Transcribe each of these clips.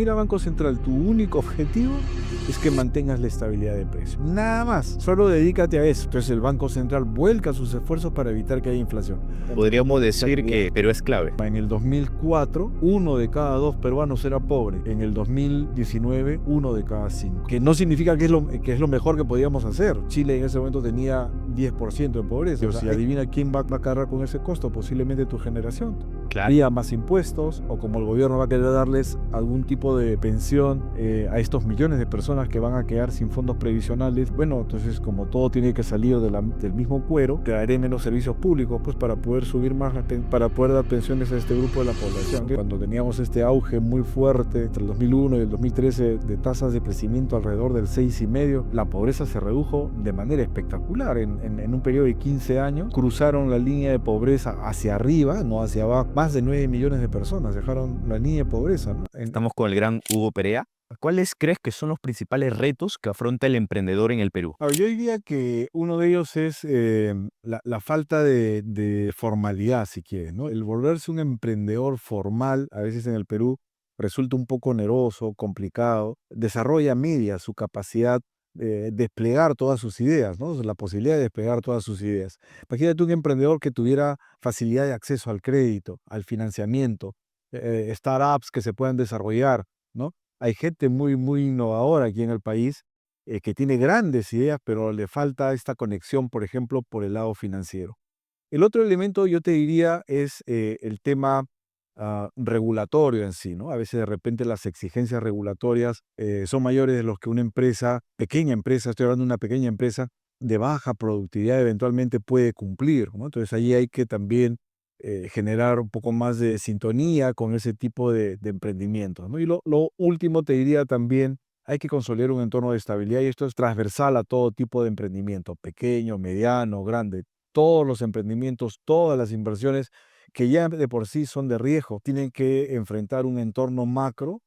Mira, Banco Central, tu único objetivo es que mantengas la estabilidad de precio. Nada más, solo dedícate a eso. Entonces el Banco Central vuelca sus esfuerzos para evitar que haya inflación. Podríamos decir que Perú es clave. En el 2004, 1 de cada 2 peruanos era pobre. En el 2019, 1 de cada 5. Que no significa que es lo mejor que podíamos hacer. Chile en ese momento tenía 10% de pobreza. O sea, si adivina quién va a cargar con ese costo, posiblemente tu generación. Claro. Haría más impuestos, o como el gobierno va a querer darles algún tipo de pensión a estos millones de personas que van a quedar sin fondos previsionales, bueno, entonces como todo tiene que salir del mismo cuero, crearé menos servicios públicos pues para poder subir más, para poder dar pensiones a este grupo de la población. Cuando teníamos este auge muy fuerte entre el 2001 y el 2013 de tasas de crecimiento alrededor del 6,5, la pobreza se redujo de manera espectacular. En un periodo de 15 años cruzaron la línea de pobreza hacia arriba, no hacia abajo. Más de 9 millones de personas dejaron la línea de pobreza, ¿no? Estamos con el gran Hugo Perea. ¿Cuáles crees que son los principales retos que afronta el emprendedor en el Perú? Yo diría que uno de ellos es la falta de formalidad, si quieres, ¿no? El volverse un emprendedor formal, a veces en el Perú, resulta un poco oneroso, complicado. Desarrolla media su capacidad de desplegar todas sus ideas, ¿no? La posibilidad de desplegar todas sus ideas. Imagínate un emprendedor que tuviera facilidad de acceso al crédito, al financiamiento, startups que se puedan desarrollar, ¿no? Hay gente muy, muy innovadora aquí en el país que tiene grandes ideas, pero le falta esta conexión, por ejemplo, por el lado financiero. El otro elemento, yo te diría, es el tema regulatorio en sí, ¿no? A veces de repente las exigencias regulatorias son mayores de los que una empresa, pequeña empresa, estoy hablando de una pequeña empresa de baja productividad eventualmente puede cumplir, ¿no? Entonces ahí hay que también generar un poco más de sintonía con ese tipo de emprendimientos, ¿no? Y lo último te diría también, hay que consolidar un entorno de estabilidad y esto es transversal a todo tipo de emprendimiento, pequeño, mediano, grande. Todos los emprendimientos, todas las inversiones que ya de por sí son de riesgo, tienen que enfrentar un entorno macro,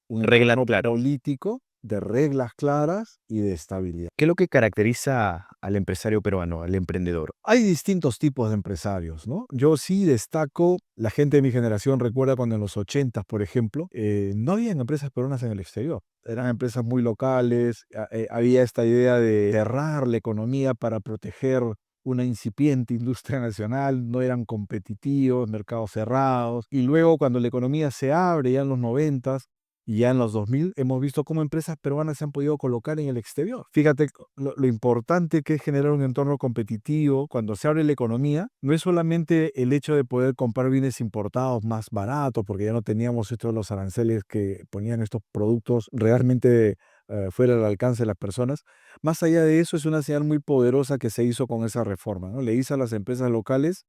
un Regla entorno clara. político de reglas claras y de estabilidad. ¿Qué es lo que caracteriza al empresario peruano, al emprendedor? Hay distintos tipos de empresarios, ¿no? Yo sí destaco, la gente de mi generación recuerda cuando en los 80, por ejemplo, no habían empresas peruanas en el exterior. Eran empresas muy locales, había esta idea de cerrar la economía para proteger una incipiente industria nacional, no eran competitivos, mercados cerrados. Y luego cuando la economía se abre ya en los 90, y ya en los 2000 hemos visto cómo empresas peruanas se han podido colocar en el exterior. Fíjate lo importante que es generar un entorno competitivo cuando se abre la economía. No es solamente el hecho de poder comprar bienes importados más baratos, porque ya no teníamos estos los aranceles que ponían estos productos realmente fuera del alcance de las personas. Más allá de eso, es una señal muy poderosa que se hizo con esa reforma, ¿no? Le dice a las empresas locales,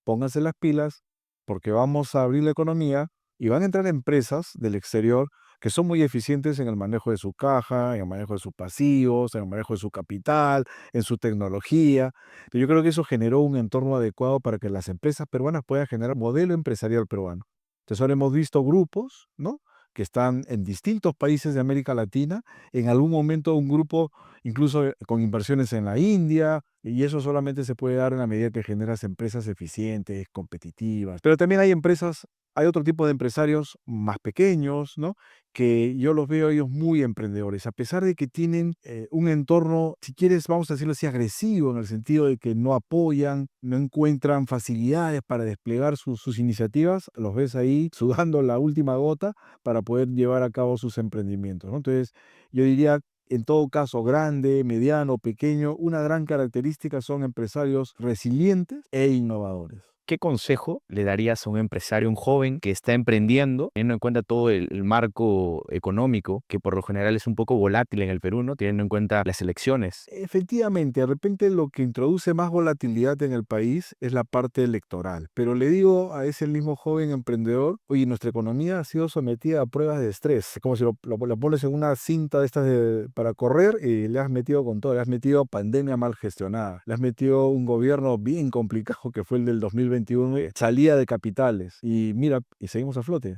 pónganse las pilas, porque vamos a abrir la economía y van a entrar empresas del exterior que son muy eficientes en el manejo de su caja, en el manejo de sus pasivos, en el manejo de su capital, en su tecnología. Pero yo creo que eso generó un entorno adecuado para que las empresas peruanas puedan generar modelo empresarial peruano. Entonces ahora hemos visto grupos, ¿no?, que están en distintos países de América Latina, en algún momento un grupo incluso con inversiones en la India, y eso solamente se puede dar en la medida que generas empresas eficientes, competitivas. Pero también hay otro tipo de empresarios más pequeños, ¿no?, que yo los veo a ellos muy emprendedores, a pesar de que tienen un entorno, si quieres, vamos a decirlo así, agresivo, en el sentido de que no apoyan, no encuentran facilidades para desplegar sus iniciativas, los ves ahí sudando la última gota para poder llevar a cabo sus emprendimientos, ¿no? Entonces, yo diría, en todo caso, grande, mediano, pequeño, una gran característica son empresarios resilientes e innovadores. ¿Qué consejo le darías a un empresario, un joven que está emprendiendo, teniendo en cuenta todo el marco económico, que por lo general es un poco volátil en el Perú, ¿no?, teniendo en cuenta las elecciones? Efectivamente, de repente lo que introduce más volatilidad en el país es la parte electoral. Pero le digo a ese mismo joven emprendedor, oye, nuestra economía ha sido sometida a pruebas de estrés. Es como si lo pones en una cinta de estas para correr y le has metido con todo. Le has metido pandemia mal gestionada. Le has metido un gobierno bien complicado que fue el del 2021, salida de capitales. Y mira, y seguimos a flote.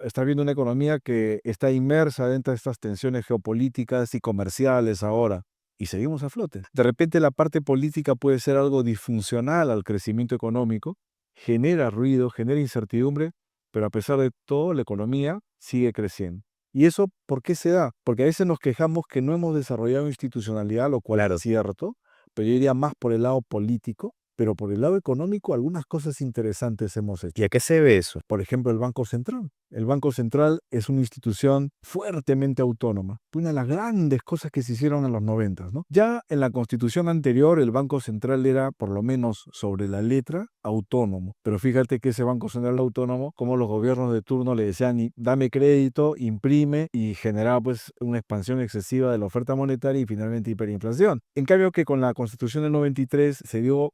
Estás viendo una economía que está inmersa dentro de estas tensiones geopolíticas y comerciales ahora y seguimos a flote. De repente la parte política puede ser algo disfuncional al crecimiento económico, genera ruido, genera incertidumbre, pero a pesar de todo, la economía sigue creciendo. ¿Y eso por qué se da? Porque a veces nos quejamos que no hemos desarrollado institucionalidad, lo cual Claro. es cierto, pero yo iría más por el lado político, pero por el lado económico algunas cosas interesantes hemos hecho. ¿Y a qué se debe eso? Por ejemplo, el Banco Central. El Banco Central es una institución fuertemente autónoma. Fue una de las grandes cosas que se hicieron en los 90, ¿no? Ya en la constitución anterior, el Banco Central era, por lo menos sobre la letra, autónomo. Pero fíjate que ese Banco Central autónomo, como los gobiernos de turno le decían, dame crédito, imprime, y generaba pues una expansión excesiva de la oferta monetaria y finalmente hiperinflación. En cambio que con la constitución del 93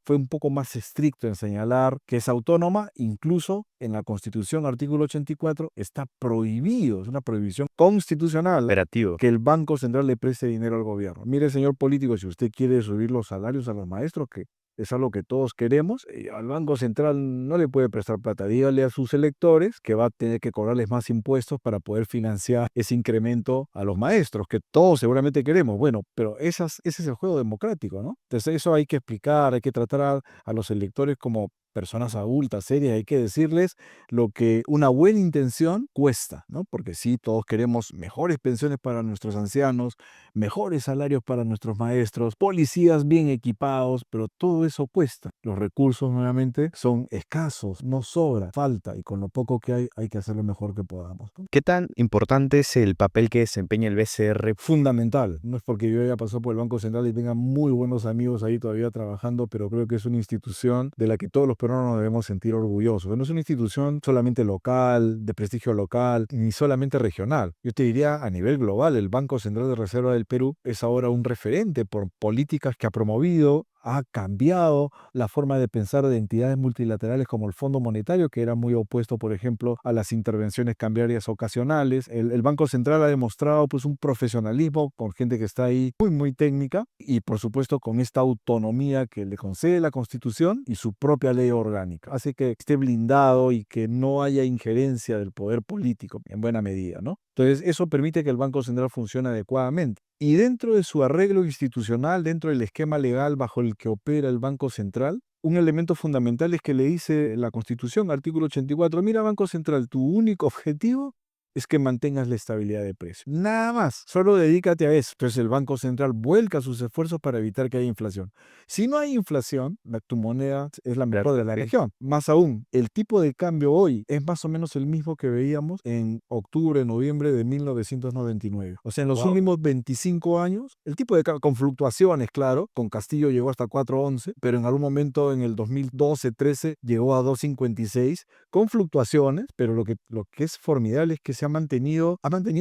fue un poco más estricto en señalar que es autónoma, incluso en la Constitución, artículo 84, está prohibido, es una prohibición constitucional, Operativo. que el Banco Central le preste dinero al gobierno. Mire, señor político, si usted quiere subir los salarios a los maestros, que es algo que todos queremos, al Banco Central no le puede prestar plata. Dígale a sus electores que va a tener que cobrarles más impuestos para poder financiar ese incremento a los maestros, que todos seguramente queremos. Bueno, pero ese es el juego democrático, ¿no? Entonces eso hay que explicar, hay que tratar a los electores como personas adultas, serias, hay que decirles lo que una buena intención cuesta, ¿no? Porque sí, todos queremos mejores pensiones para nuestros ancianos, mejores salarios para nuestros maestros, policías bien equipados, pero todo eso cuesta. Los recursos, nuevamente, son escasos, no sobra, falta, y con lo poco que hay que hacer lo mejor que podamos, ¿no? ¿Qué tan importante es el papel que desempeña el BCR? Fundamental. No es porque yo haya pasado por el Banco Central y tenga muy buenos amigos ahí todavía trabajando, pero creo que es una institución de la que todos los peruanos nos debemos sentir orgullosos. No es una institución solamente local, de prestigio local, ni solamente regional. Yo te diría a nivel global, el Banco Central de Reserva del Perú es ahora un referente por políticas que ha promovido, ha cambiado la forma de pensar de entidades multilaterales como el Fondo Monetario, que era muy opuesto, por ejemplo, a las intervenciones cambiarias ocasionales. El Banco Central ha demostrado pues un profesionalismo con gente que está ahí muy, muy técnica, y por supuesto con esta autonomía que le concede la Constitución y su propia ley orgánica. Hace que esté blindado y que no haya injerencia del poder político en buena medida, ¿no? Entonces, eso permite que el Banco Central funcione adecuadamente. Y dentro de su arreglo institucional, dentro del esquema legal bajo el que opera el Banco Central, un elemento fundamental es que le dice la Constitución, artículo 84, mira, Banco Central, tu único objetivo es que mantengas la estabilidad de precio. Nada más, solo dedícate a eso. Entonces el Banco Central vuelca sus esfuerzos para evitar que haya inflación. Si no hay inflación, tu moneda es la mejor de la región. Más aún, el tipo de cambio hoy es más o menos el mismo que veíamos en octubre, noviembre de 1999. O sea, en los últimos 25 años, el tipo de cambio, con fluctuaciones, claro, con Castillo llegó hasta 4.11, pero en algún momento en el 2012-13 llegó a 2.56, con fluctuaciones, pero lo que es formidable es que ha mantenido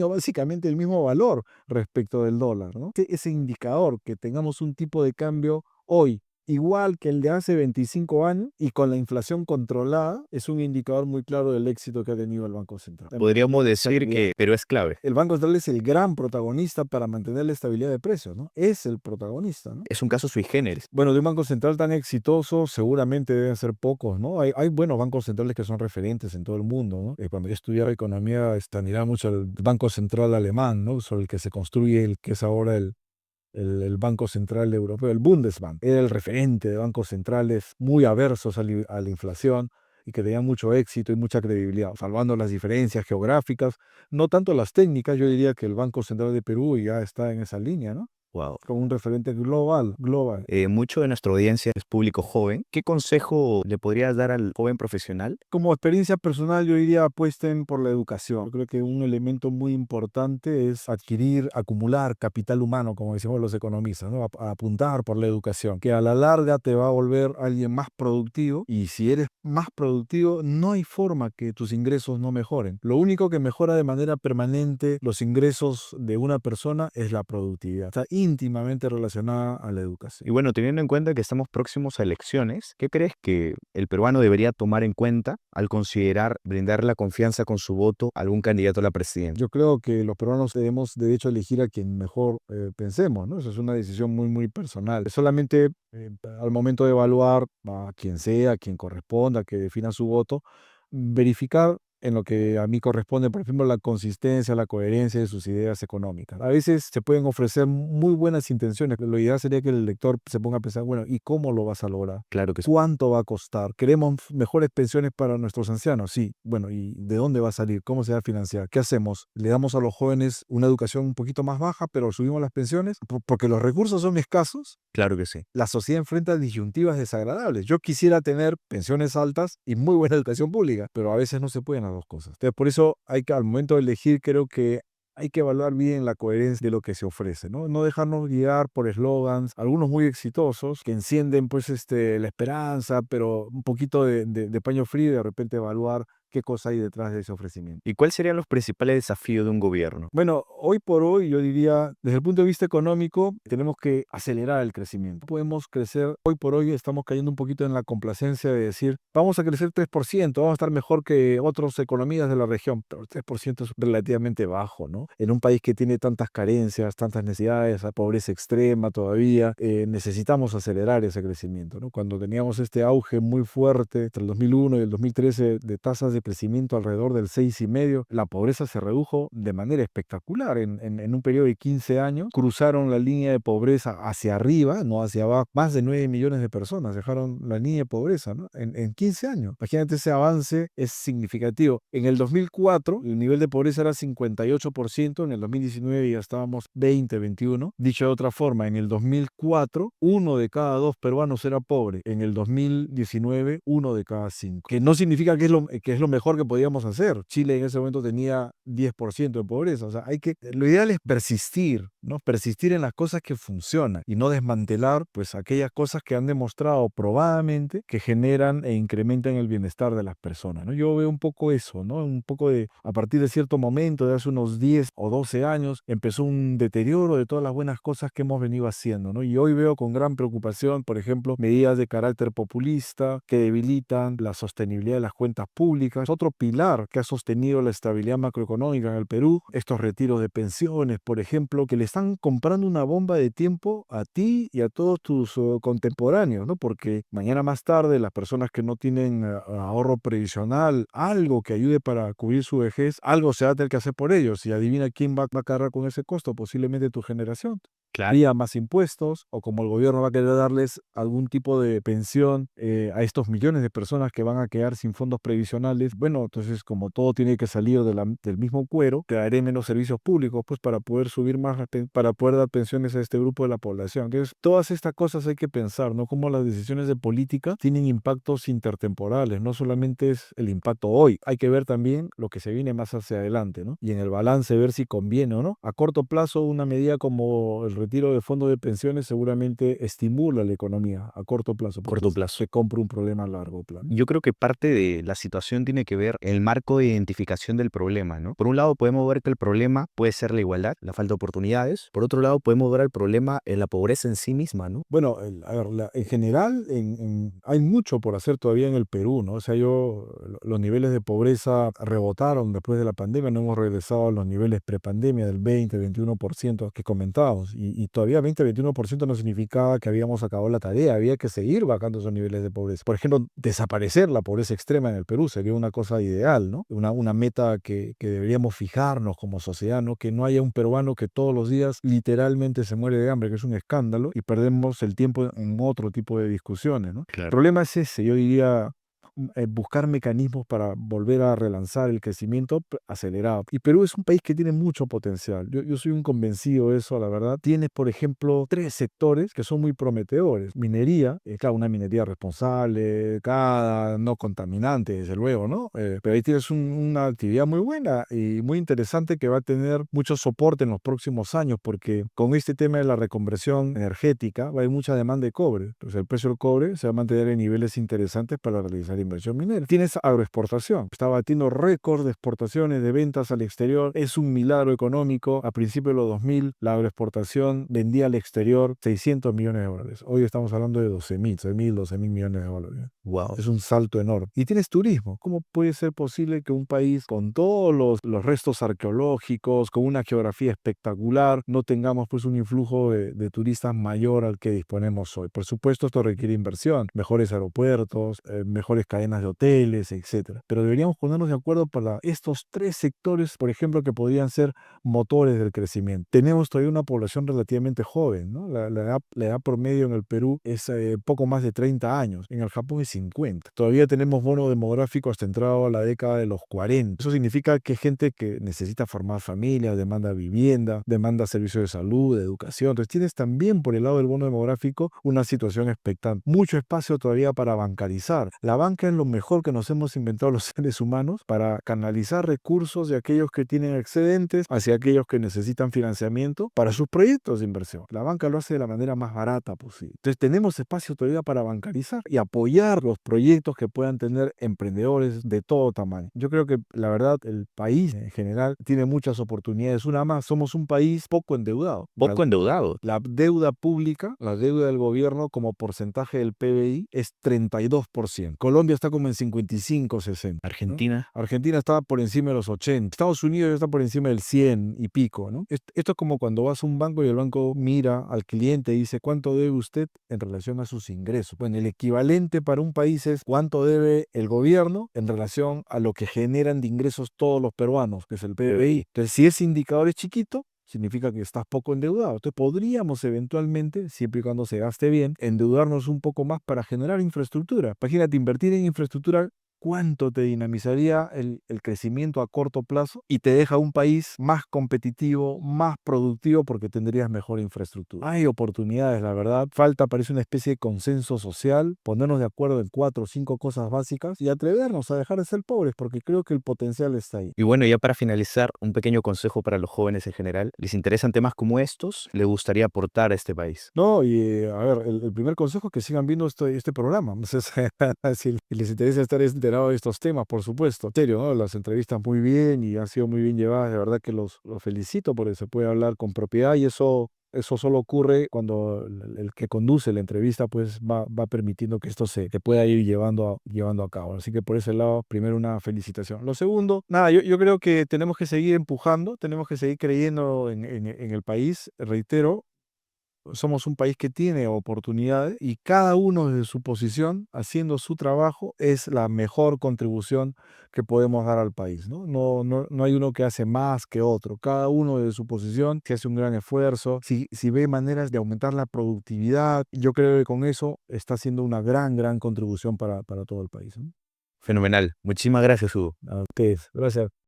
básicamente el mismo valor respecto del dólar, ¿no? Ese indicador, que tengamos un tipo de cambio hoy igual que el de hace 25 años y con la inflación controlada, es un indicador muy claro del éxito que ha tenido el Banco Central. Podríamos decir que Perú es clave. El Banco Central es el gran protagonista para mantener la estabilidad de precios, ¿no? Es el protagonista, ¿no? Es un caso sui generis. Bueno, de un Banco Central tan exitoso, seguramente deben ser pocos, ¿no? Hay buenos bancos centrales que son referentes en todo el mundo, ¿no? Cuando yo estudiaba economía, admiraba mucho el Banco Central alemán, ¿no? Sobre el que se construye el que es ahora el Banco Central Europeo, el Bundesbank. Era el referente de bancos centrales muy aversos a la inflación y que tenían mucho éxito y mucha credibilidad, salvando las diferencias geográficas, no tanto las técnicas. Yo diría que el Banco Central de Perú ya está en esa línea, ¿no? Wow. Como un referente global. Mucho de nuestra audiencia es público joven. ¿Qué consejo le podrías dar al joven profesional? Como experiencia personal, yo diría apuesten por la educación. Yo creo que un elemento muy importante es acumular capital humano, como decimos los economistas, ¿no? Apuntar por la educación, que a la larga te va a volver alguien más productivo, y si eres más productivo, no hay forma que tus ingresos no mejoren. Lo único que mejora de manera permanente los ingresos de una persona es la productividad. Está íntimamente relacionada a la educación. Y bueno, teniendo en cuenta que estamos próximos a elecciones, ¿qué crees que el peruano debería tomar en cuenta al considerar brindar la confianza con su voto a algún candidato a la presidencia? Yo creo que los peruanos tenemos derecho a elegir a quien mejor pensemos, ¿no? Eso es una decisión muy, muy personal. Solamente al momento de evaluar a quien sea, a quien corresponda, que defina su voto, verificar en lo que a mí corresponde, por ejemplo, la consistencia, la coherencia de sus ideas económicas. A veces se pueden ofrecer muy buenas intenciones, pero lo ideal sería que el lector se ponga a pensar, bueno, ¿y cómo lo vas a lograr? Claro que sí. ¿Cuánto va a costar? ¿Queremos mejores pensiones para nuestros ancianos? Sí. Bueno, ¿y de dónde va a salir? ¿Cómo se va a financiar? ¿Qué hacemos? ¿Le damos a los jóvenes una educación un poquito más baja, pero subimos las pensiones? Porque los recursos son escasos. Claro que sí. La sociedad enfrenta disyuntivas desagradables. Yo quisiera tener pensiones altas y muy buena educación pública, pero a veces no se pueden las dos cosas. Entonces, por eso hay que, al momento de elegir, creo que hay que evaluar bien la coherencia de lo que se ofrece, ¿no? No dejarnos guiar por eslogans, algunos muy exitosos, que encienden pues la esperanza, pero un poquito de paño frío y de repente evaluar qué cosa hay detrás de ese ofrecimiento. ¿Y cuáles serían los principales desafíos de un gobierno? Bueno, hoy por hoy yo diría, desde el punto de vista económico, tenemos que acelerar el crecimiento. Podemos crecer, hoy por hoy estamos cayendo un poquito en la complacencia de decir, vamos a crecer 3%, vamos a estar mejor que otras economías de la región, pero el 3% es relativamente bajo, ¿no? En un país que tiene tantas carencias, tantas necesidades, a pobreza extrema todavía, necesitamos acelerar ese crecimiento, ¿no? Cuando teníamos este auge muy fuerte entre el 2001 y el 2013 de tasas de crecimiento alrededor del 6,5, la pobreza se redujo de manera espectacular. En un periodo de 15 años cruzaron la línea de pobreza hacia arriba, no hacia abajo. Más de 9 millones de personas dejaron la línea de pobreza, ¿no? En 15 años. Imagínate, ese avance es significativo. En el 2004 el nivel de pobreza era 58%, en el 2019 ya estábamos 20-21. Dicho de otra forma, en el 2004 uno de cada dos peruanos era pobre. En el 2019 uno de cada cinco. Que no significa que es lo mejor que podíamos hacer. Chile en ese momento tenía 10% de pobreza. O sea, lo ideal es persistir, ¿no? Persistir en las cosas que funcionan y no desmantelar pues aquellas cosas que han demostrado probadamente que generan e incrementan el bienestar de las personas, ¿no? Yo veo un poco eso, ¿no? Un poco a partir de cierto momento, de hace unos 10 o 12 años, empezó un deterioro de todas las buenas cosas que hemos venido haciendo, ¿no? Y hoy veo con gran preocupación, por ejemplo, medidas de carácter populista que debilitan la sostenibilidad de las cuentas públicas. Otro pilar que ha sostenido la estabilidad macroeconómica en el Perú, estos retiros de pensiones, por ejemplo, que le están comprando una bomba de tiempo a ti y a todos tus contemporáneos, ¿no? Porque mañana más tarde las personas que no tienen ahorro previsional, algo que ayude para cubrir su vejez, algo se va a tener que hacer por ellos. Y adivina quién va a cargar con ese costo, posiblemente tu generación. Claro. Haría más impuestos, o como el gobierno va a querer darles algún tipo de pensión a estos millones de personas que van a quedar sin fondos previsionales, bueno, entonces como todo tiene que salir del mismo cuero, crearé menos servicios públicos pues para poder subir más, para poder dar pensiones a este grupo de la población. Entonces, todas estas cosas hay que pensar, ¿no? Cómo las decisiones de política tienen impactos intertemporales, no solamente es el impacto hoy, hay que ver también lo que se viene más hacia adelante, ¿no? Y en el balance ver si conviene o no. A corto plazo, una medida como el retiro de fondos de pensiones seguramente estimula la economía a corto plazo, porque Corto plazo. se compra un problema a largo plazo. Yo creo que parte de la situación tiene que ver el marco de identificación del problema, ¿no? Por un lado podemos ver que el problema puede ser la igualdad, la falta de oportunidades. Por otro lado podemos ver el problema en la pobreza en sí misma, ¿no? Bueno, a ver, en general hay mucho por hacer todavía en el Perú, ¿no? O sea, los niveles de pobreza rebotaron después de la pandemia, no hemos regresado a los niveles prepandemia del 20-21% que comentábamos. Y todavía 20-21% no significaba que habíamos acabado la tarea, había que seguir bajando esos niveles de pobreza. Por ejemplo, desaparecer la pobreza extrema en el Perú sería una cosa ideal, ¿no? Una meta que deberíamos fijarnos como sociedad, ¿no? Que no haya un peruano que todos los días literalmente se muere de hambre, que es un escándalo, y perdemos el tiempo en otro tipo de discusiones, ¿no? El Claro. problema es ese, yo diría, buscar mecanismos para volver a relanzar el crecimiento acelerado. Y Perú es un país que tiene mucho potencial. Yo soy un convencido de eso, la verdad. Tiene, por ejemplo, 3 sectores que son muy prometedores. Minería, claro, una minería responsable, cada no contaminante, desde luego, ¿no? Pero ahí tienes una actividad muy buena y muy interesante que va a tener mucho soporte en los próximos años, porque con este tema de la reconversión energética va a haber mucha demanda de cobre. Entonces el precio del cobre se va a mantener en niveles interesantes para realizar inversión minera. Tienes agroexportación. Está batiendo récord de exportaciones, de ventas al exterior. Es un milagro económico. A principios de los 2000, la agroexportación vendía al exterior 600 millones de dólares. Hoy estamos hablando de 12 mil millones de dólares. Wow. Es un salto enorme. Y tienes turismo. ¿Cómo puede ser posible que un país con todos los restos arqueológicos, con una geografía espectacular, no tengamos pues un influjo de turistas mayor al que disponemos hoy? Por supuesto, esto requiere inversión, mejores aeropuertos, mejores cadenas de hoteles, etcétera. Pero deberíamos ponernos de acuerdo para estos 3 sectores, por ejemplo, que podrían ser motores del crecimiento. Tenemos todavía una población relativamente joven, ¿no? La edad promedio en el Perú es poco más de 30 años, en el Japón es 50. Todavía tenemos bono demográfico hasta entrado a la década de los 40. Eso significa que hay gente que necesita formar familia, demanda vivienda, demanda servicios de salud, de educación. Entonces tienes también por el lado del bono demográfico una situación expectante. Mucho espacio todavía para bancarizar. La banca es lo mejor que nos hemos inventado los seres humanos para canalizar recursos de aquellos que tienen excedentes hacia aquellos que necesitan financiamiento para sus proyectos de inversión. La banca lo hace de la manera más barata posible. Entonces tenemos espacio todavía para bancarizar y apoyar los proyectos que puedan tener emprendedores de todo tamaño. Yo creo que la verdad el país en general tiene muchas oportunidades. Una más, somos un país poco endeudado. Poco endeudado. La deuda pública, la deuda del gobierno como porcentaje del PBI es 32%. Colombia está como en 55, 60. ¿No? Argentina. Argentina está por encima de los 80. Estados Unidos ya está por encima del 100 y pico, ¿no? Esto es como cuando vas a un banco y el banco mira al cliente y dice cuánto debe usted en relación a sus ingresos. Bueno, el equivalente para un país es cuánto debe el gobierno en relación a lo que generan de ingresos todos los peruanos, que es el PBI. Entonces, si ese indicador es chiquito, significa que estás poco endeudado. Entonces podríamos eventualmente, siempre y cuando se gaste bien, endeudarnos un poco más para generar infraestructura. Imagínate, invertir en infraestructura, cuánto te dinamizaría el crecimiento a corto plazo y te deja un país más competitivo, más productivo porque tendrías mejor infraestructura. Hay oportunidades, la verdad. Falta, parece una especie de consenso social, ponernos de acuerdo en 4 o 5 cosas básicas y atrevernos a dejar de ser pobres porque creo que el potencial está ahí. Y bueno, ya para finalizar, un pequeño consejo para los jóvenes en general. ¿Les interesan temas como estos? ¿Les gustaría aportar a este país? No, y a ver, el primer consejo es que sigan viendo este programa. Entonces, si les interesa estar enterados de estos temas, por supuesto. En serio, ¿no? Las entrevistas muy bien y han sido muy bien llevadas. De verdad que los felicito porque se puede hablar con propiedad y eso solo ocurre cuando el que conduce la entrevista pues va permitiendo que esto se pueda ir llevando a cabo. Así que por ese lado, primero una felicitación. Lo segundo, nada, yo creo que tenemos que seguir empujando, tenemos que seguir creyendo en el país. Reitero, somos un país que tiene oportunidades y cada uno desde su posición, haciendo su trabajo, es la mejor contribución que podemos dar al país, ¿no? No hay uno que hace más que otro. Cada uno desde su posición, que hace un gran esfuerzo. Si ve maneras de aumentar la productividad, yo creo que con eso está haciendo una gran contribución para todo el país, ¿no? Fenomenal. Muchísimas gracias, Hugo. A ustedes. Gracias.